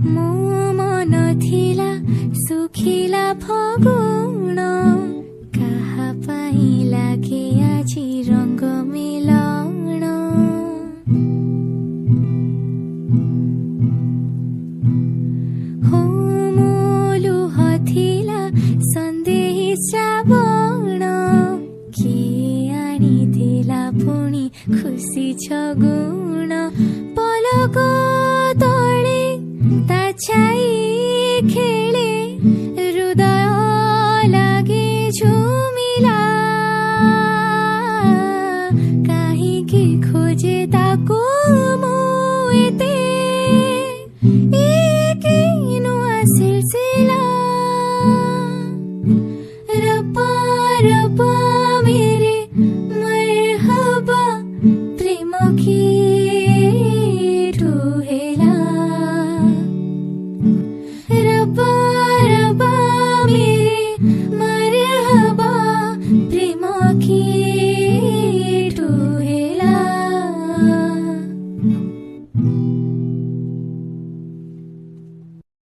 ମୋ ମନ ଥିଲା ଶୁଖିଲା ଫଗୁଣ, କାହା ପାଇଁ ଲାଗେ ଆଜି ରଙ୍ଗ ମିଲଣ। ହୋ ମୋ ଲୁହ ଥିଲା ସନ୍ଦେହୀ ଶ୍ରାବଣ, କିଏ ଆଣିଥିଲା ପୁଣି ଖୁସି ଛଗୁଣ। ପଲକ ତଳେ ତା ଛାଇ